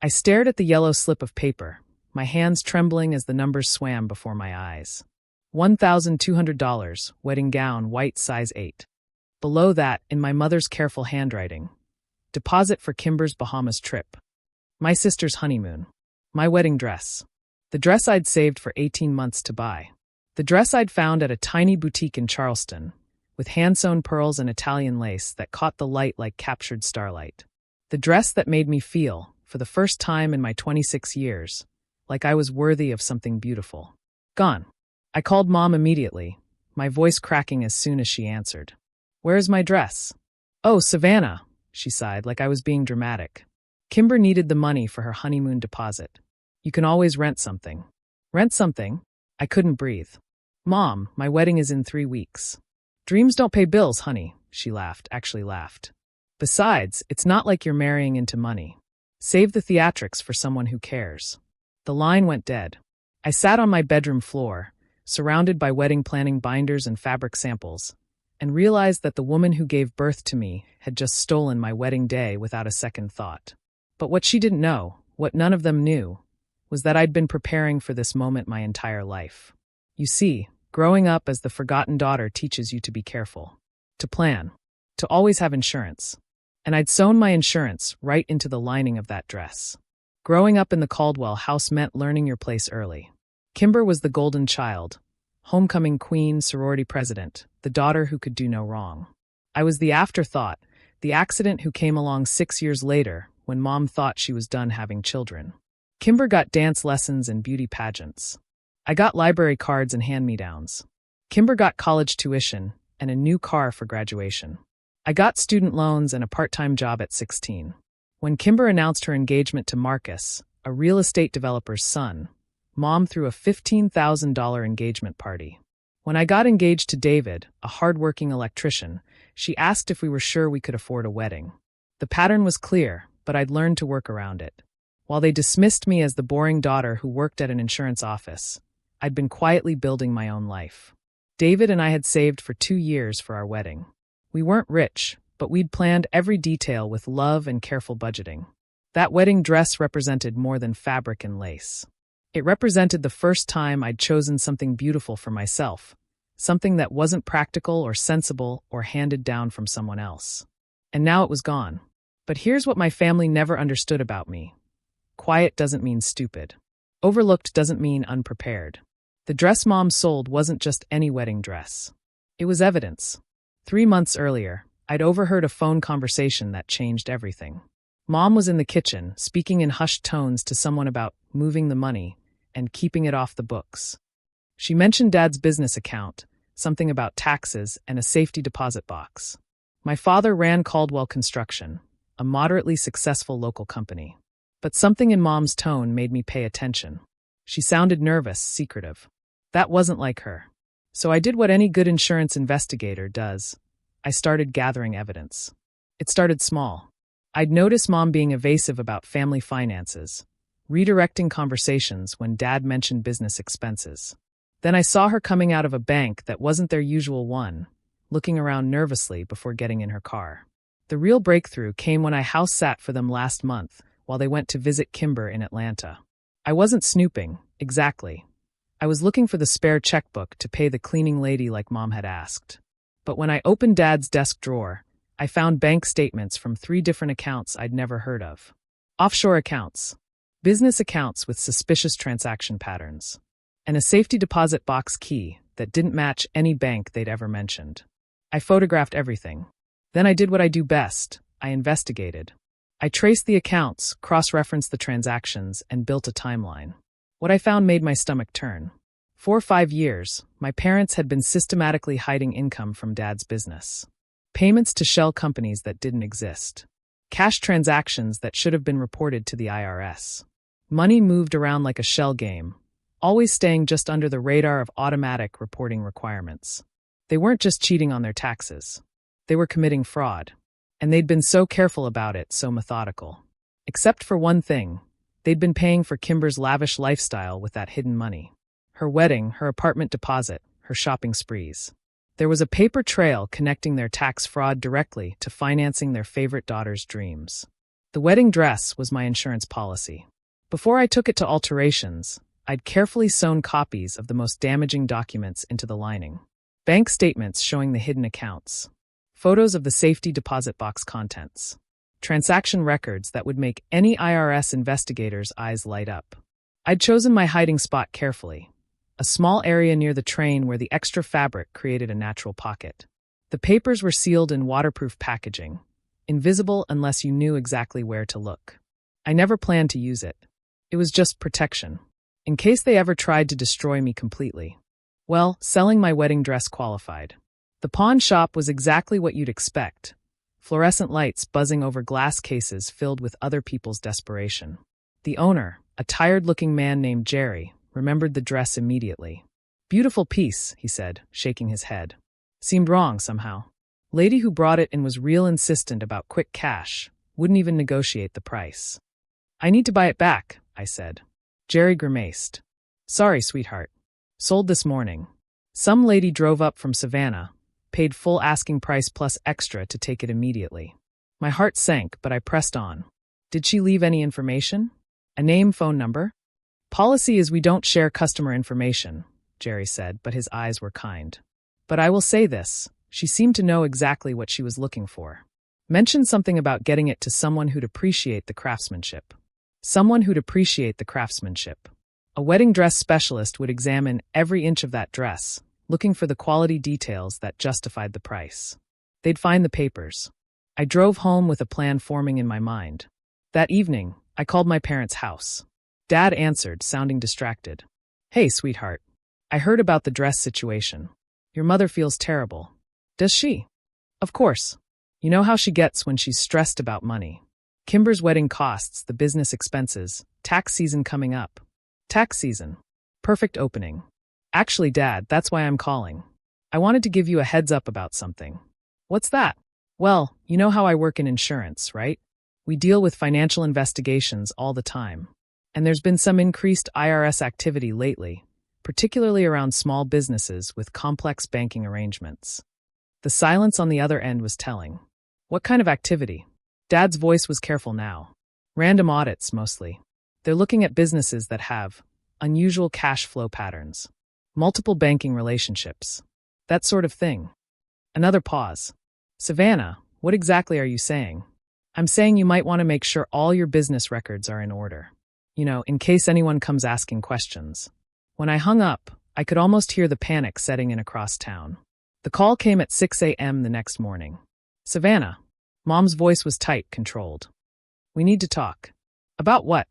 I stared at the yellow slip of paper, my hands trembling as the numbers swam before my eyes. $1,200, wedding gown, white, size 8. Below that, in my mother's careful handwriting, deposit for Kimber's Bahamas trip. My sister's honeymoon. My wedding dress. The dress I'd saved for 18 months to buy. The dress I'd found at a tiny boutique in Charleston, with hand-sewn pearls and Italian lace that caught the light like captured starlight. The dress that made me feel, for the first time in my 26 years, like I was worthy of something beautiful. Gone. I called Mom immediately, my voice cracking as soon as she answered. "Where's my dress?" "Oh, Savannah," she sighed like I was being dramatic. "Kimber needed the money for her honeymoon deposit. You can always rent something." "Rent something?" I couldn't breathe. "Mom, my wedding is in 3 weeks." "Dreams don't pay bills, honey," she laughed, actually laughed. "Besides, it's not like you're marrying into money. Save the theatrics for someone who cares." The line went dead. I sat on my bedroom floor, surrounded by wedding planning binders and fabric samples, and realized that the woman who gave birth to me had just stolen my wedding day without a second thought. But what she didn't know, what none of them knew, was that I'd been preparing for this moment my entire life. You see, growing up as the forgotten daughter teaches you to be careful, to plan, to always have insurance. And I'd sewn my insurance right into the lining of that dress. Growing up in the Caldwell house meant learning your place early. Kimber was the golden child, homecoming queen, sorority president, the daughter who could do no wrong. I was the afterthought, the accident who came along 6 years later when Mom thought she was done having children. Kimber got dance lessons and beauty pageants. I got library cards and hand-me-downs. Kimber got college tuition and a new car for graduation. I got student loans and a part-time job at 16. When Kimber announced her engagement to Marcus, a real estate developer's son, Mom threw a $15,000 engagement party. When I got engaged to David, a hard-working electrician, she asked if we were sure we could afford a wedding. The pattern was clear, but I'd learned to work around it. While they dismissed me as the boring daughter who worked at an insurance office, I'd been quietly building my own life. David and I had saved for 2 years for our wedding. We weren't rich, but we'd planned every detail with love and careful budgeting. That wedding dress represented more than fabric and lace. It represented the first time I'd chosen something beautiful for myself, something that wasn't practical or sensible or handed down from someone else. And now it was gone. But here's what my family never understood about me. Quiet doesn't mean stupid. Overlooked doesn't mean unprepared. The dress Mom sold wasn't just any wedding dress. It was evidence. 3 months earlier, I'd overheard a phone conversation that changed everything. Mom was in the kitchen, speaking in hushed tones to someone about moving the money and keeping it off the books. She mentioned Dad's business account, something about taxes, and a safety deposit box. My father ran Caldwell Construction, a moderately successful local company. But something in Mom's tone made me pay attention. She sounded nervous, secretive. That wasn't like her. So I did what any good insurance investigator does. I started gathering evidence. It started small. I'd noticed Mom being evasive about family finances, redirecting conversations when Dad mentioned business expenses. Then I saw her coming out of a bank that wasn't their usual one, looking around nervously before getting in her car. The real breakthrough came when I house sat for them last month while they went to visit Kimber in Atlanta. I wasn't snooping, exactly. I was looking for the spare checkbook to pay the cleaning lady like Mom had asked. But when I opened Dad's desk drawer, I found bank statements from 3 different accounts I'd never heard of. Offshore accounts, business accounts with suspicious transaction patterns, and a safety deposit box key that didn't match any bank they'd ever mentioned. I photographed everything. Then I did what I do best. I investigated. I traced the accounts, cross-referenced the transactions, and built a timeline. What I found made my stomach turn. For 5 years, my parents had been systematically hiding income from Dad's business. Payments to shell companies that didn't exist. Cash transactions that should have been reported to the IRS. Money moved around like a shell game, always staying just under the radar of automatic reporting requirements. They weren't just cheating on their taxes. They were committing fraud. And they'd been so careful about it, so methodical. Except for one thing, they'd been paying for Kimber's lavish lifestyle with that hidden money. Her wedding, her apartment deposit, her shopping sprees. There was a paper trail connecting their tax fraud directly to financing their favorite daughter's dreams. The wedding dress was my insurance policy. Before I took it to alterations, I'd carefully sewn copies of the most damaging documents into the lining. Bank statements showing the hidden accounts. Photos of the safety deposit box contents. Transaction records that would make any IRS investigator's eyes light up. I'd chosen my hiding spot carefully. A small area near the train where the extra fabric created a natural pocket. The papers were sealed in waterproof packaging, invisible unless you knew exactly where to look. I never planned to use it. It was just protection, in case they ever tried to destroy me completely. Well, selling my wedding dress qualified. The pawn shop was exactly what you'd expect. Fluorescent lights buzzing over glass cases filled with other people's desperation. The owner, a tired-looking man named Jerry, remembered the dress immediately. "Beautiful piece," he said, shaking his head. Seemed wrong somehow. Lady who brought it in was real insistent about quick cash, wouldn't even negotiate the price. "I need to buy it back," I said. Jerry grimaced. "Sorry, sweetheart. Sold this morning. Some lady drove up from Savannah, paid full asking price plus extra to take it immediately." My heart sank, but I pressed on. "Did she leave any information? A name, phone number?" "Policy is we don't share customer information," Jerry said, but his eyes were kind. "But I will say this, she seemed to know exactly what she was looking for. Mentioned something about getting it to someone who'd appreciate the craftsmanship. Someone who'd appreciate the craftsmanship. A wedding dress specialist would examine every inch of that dress, looking for the quality details that justified the price. They'd find the papers. I drove home with a plan forming in my mind. That evening, I called my parents' house. Dad answered, sounding distracted. "Hey, sweetheart. I heard about the dress situation. Your mother feels terrible." "Does she?" "Of course. You know how she gets when she's stressed about money. Kimber's wedding costs, the business expenses, tax season coming up." "Tax season. Perfect opening. Actually, Dad, that's why I'm calling. I wanted to give you a heads up about something." "What's that?" "Well, you know how I work in insurance, right? We deal with financial investigations all the time. And there's been some increased IRS activity lately, particularly around small businesses with complex banking arrangements." The silence on the other end was telling. "What kind of activity?" Dad's voice was careful now. "Random audits, mostly. They're looking at businesses that have unusual cash flow patterns, multiple banking relationships, that sort of thing." Another pause. "Savannah, what exactly are you saying?" "I'm saying you might want to make sure all your business records are in order. You know, in case anyone comes asking questions." When I hung up, I could almost hear the panic setting in across town. The call came at 6 a.m. the next morning. "Savannah." Mom's voice was tight, controlled. "We need to talk." "About what?"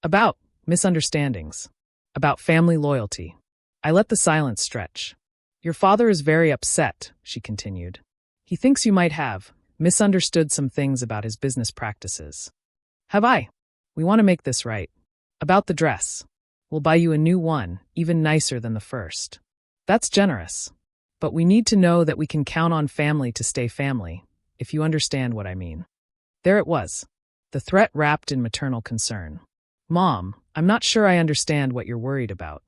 "About misunderstandings. About family loyalty." I let the silence stretch. "Your father is very upset," she continued. "He thinks you might have misunderstood some things about his business practices." "Have I?" "We want to make this right. About the dress. We'll buy you a new one, even nicer than the first." "That's generous. But we need to know that we can count on family to stay family, if you understand what I mean." There it was. The threat wrapped in maternal concern. "Mom, I'm not sure I understand what you're worried about."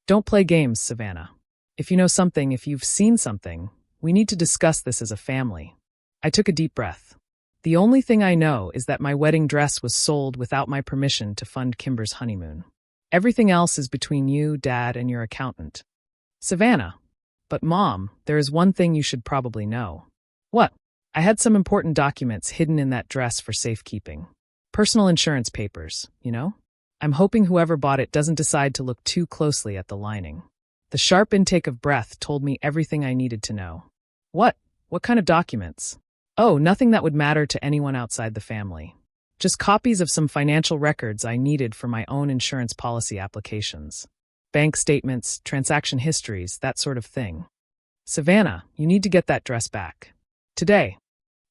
"Don't play games, Savannah. If you know something, if you've seen something, we need to discuss this as a family." I took a deep breath. "The only thing I know is that my wedding dress was sold without my permission to fund Kimber's honeymoon. Everything else is between you, Dad, and your accountant." "Savannah." "But Mom, there is one thing you should probably know." "What?" "I had some important documents hidden in that dress for safekeeping. Personal insurance papers, you know? I'm hoping whoever bought it doesn't decide to look too closely at the lining." The sharp intake of breath told me everything I needed to know. "What? What kind of documents?" "Oh, nothing that would matter to anyone outside the family. Just copies of some financial records I needed for my own insurance policy applications. Bank statements, transaction histories, that sort of thing." "Savannah, you need to get that dress back. Today."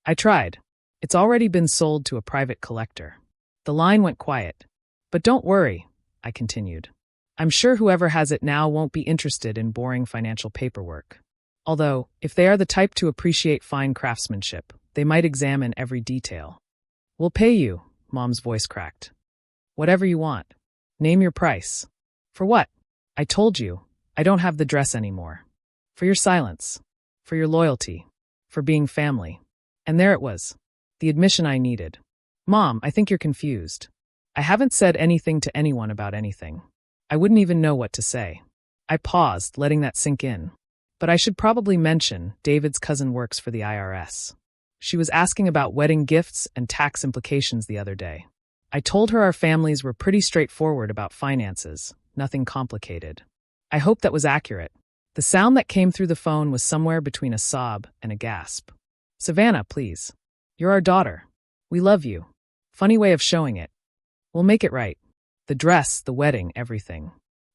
I tried. "It's already been sold to a private collector." The line went quiet. "But don't worry," I continued. "I'm sure whoever has it now won't be interested in boring financial paperwork. Although, if they are the type to appreciate fine craftsmanship, they might examine every detail." "We'll pay you," Mom's voice cracked. "Whatever you want. Name your price." "For what?" "I told you, I don't have the dress anymore. For your silence. For your loyalty. For being family." And there it was. The admission I needed. Mom, I think you're confused. I haven't said anything to anyone about anything. I wouldn't even know what to say. I paused, letting that sink in. But I should probably mention David's cousin works for the IRS. She was asking about wedding gifts and tax implications the other day. I told her our families were pretty straightforward about finances, nothing complicated. I hope that was accurate. The sound that came through the phone was somewhere between a sob and a gasp. Savannah, please. You're our daughter. We love you. Funny way of showing it. We'll make it right. The dress, the wedding, everything.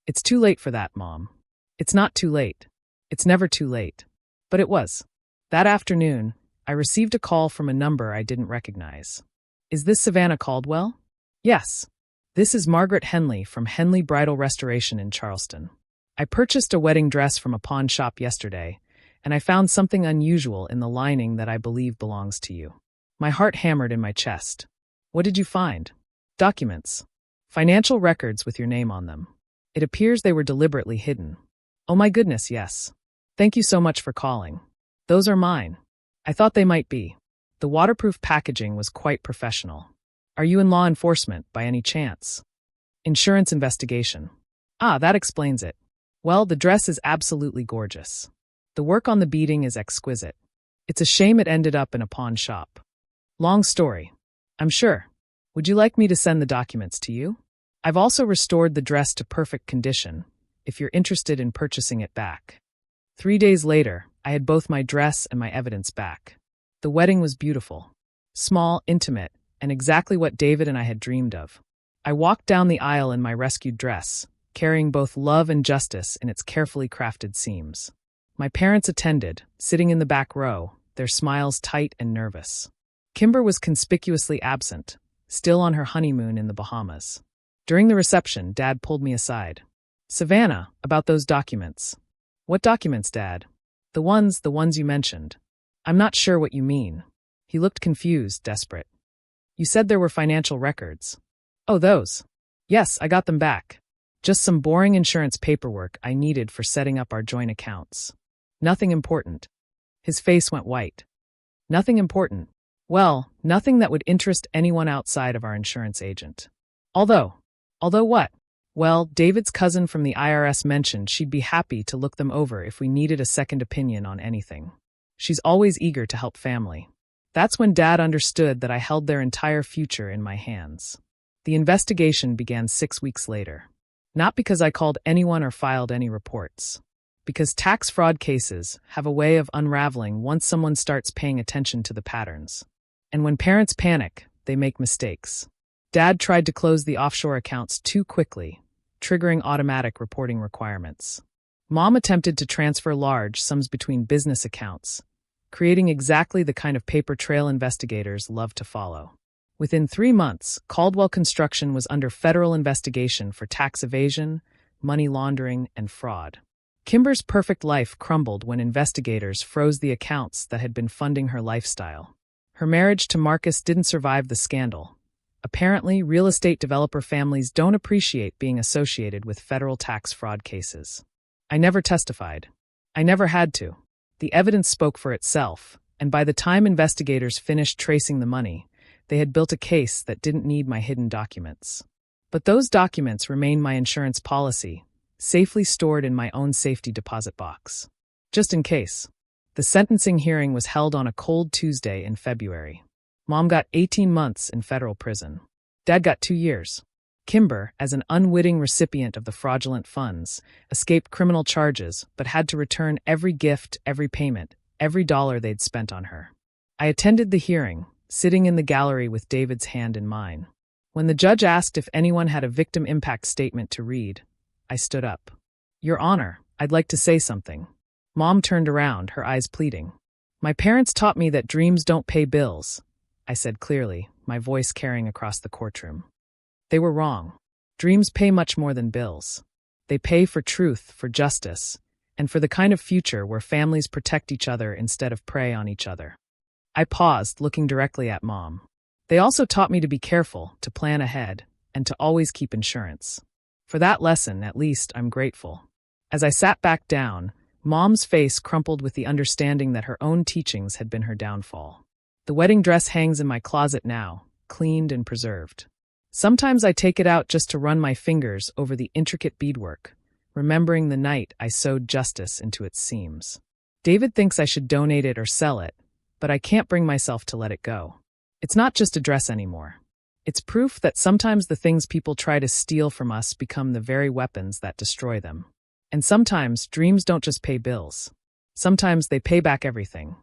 It's too late for that, Mom. It's not too late. It's never too late. But it was. That afternoon, I received a call from a number I didn't recognize. Is this Savannah Caldwell? Yes. This is Margaret Henley from Henley Bridal Restoration in Charleston. I purchased a wedding dress from a pawn shop yesterday, and I found something unusual in the lining that I believe belongs to you. My heart hammered in my chest. What did you find? Documents. Financial records with your name on them. It appears they were deliberately hidden. Oh my goodness, yes. Thank you so much for calling. Those are mine. I thought they might be. The waterproof packaging was quite professional. Are you in law enforcement by any chance? Insurance investigation. Ah, that explains it. Well, the dress is absolutely gorgeous. The work on the beading is exquisite. It's a shame it ended up in a pawn shop. Long story. I'm sure. Would you like me to send the documents to you? I've also restored the dress to perfect condition, if you're interested in purchasing it back. 3 days later, I had both my dress and my evidence back. The wedding was beautiful. Small, intimate, and exactly what David and I had dreamed of. I walked down the aisle in my rescued dress, carrying both love and justice in its carefully crafted seams. My parents attended, sitting in the back row, their smiles tight and nervous. Kimber was conspicuously absent, still on her honeymoon in the Bahamas. During the reception, Dad pulled me aside. Savannah, about those documents. What documents, Dad? The ones you mentioned. I'm not sure what you mean. He looked confused, desperate. You said there were financial records. Oh, those. Yes, I got them back. Just some boring insurance paperwork I needed for setting up our joint accounts. Nothing important. His face went white. Nothing important. Well, nothing that would interest anyone outside of our insurance agent. Although what? Well, David's cousin from the IRS mentioned she'd be happy to look them over if we needed a second opinion on anything. She's always eager to help family. That's when Dad understood that I held their entire future in my hands. The investigation began 6 weeks later. Not because I called anyone or filed any reports. Because tax fraud cases have a way of unraveling once someone starts paying attention to the patterns. And when parents panic, they make mistakes. Dad tried to close the offshore accounts too quickly, triggering automatic reporting requirements. Mom attempted to transfer large sums between business accounts, creating exactly the kind of paper trail investigators love to follow. Within 3 months, Caldwell Construction was under federal investigation for tax evasion, money laundering, and fraud. Kimber's perfect life crumbled when investigators froze the accounts that had been funding her lifestyle. Her marriage to Marcus didn't survive the scandal. Apparently, real estate developer families don't appreciate being associated with federal tax fraud cases. I never testified. I never had to. The evidence spoke for itself, and by the time investigators finished tracing the money, they had built a case that didn't need my hidden documents. But those documents remain my insurance policy, safely stored in my own safety deposit box. Just in case. The sentencing hearing was held on a cold Tuesday in February. Mom got 18 months in federal prison. Dad got 2 years. Kimber, as an unwitting recipient of the fraudulent funds, escaped criminal charges but had to return every gift, every payment, every dollar they'd spent on her. I attended the hearing, sitting in the gallery with David's hand in mine. When the judge asked if anyone had a victim impact statement to read, I stood up. Your Honor, I'd like to say something. Mom turned around, her eyes pleading. My parents taught me that dreams don't pay bills, I said clearly, my voice carrying across the courtroom. They were wrong. Dreams pay much more than bills. They pay for truth, for justice, and for the kind of future where families protect each other instead of prey on each other. I paused, looking directly at Mom. They also taught me to be careful, to plan ahead, and to always keep insurance. For that lesson, at least, I'm grateful. As I sat back down, Mom's face crumpled with the understanding that her own teachings had been her downfall. The wedding dress hangs in my closet now, cleaned and preserved. Sometimes I take it out just to run my fingers over the intricate beadwork, remembering the night I sewed justice into its seams. David thinks I should donate it or sell it, but I can't bring myself to let it go. It's not just a dress anymore. It's proof that sometimes the things people try to steal from us become the very weapons that destroy them. And sometimes dreams don't just pay bills. Sometimes they pay back everything.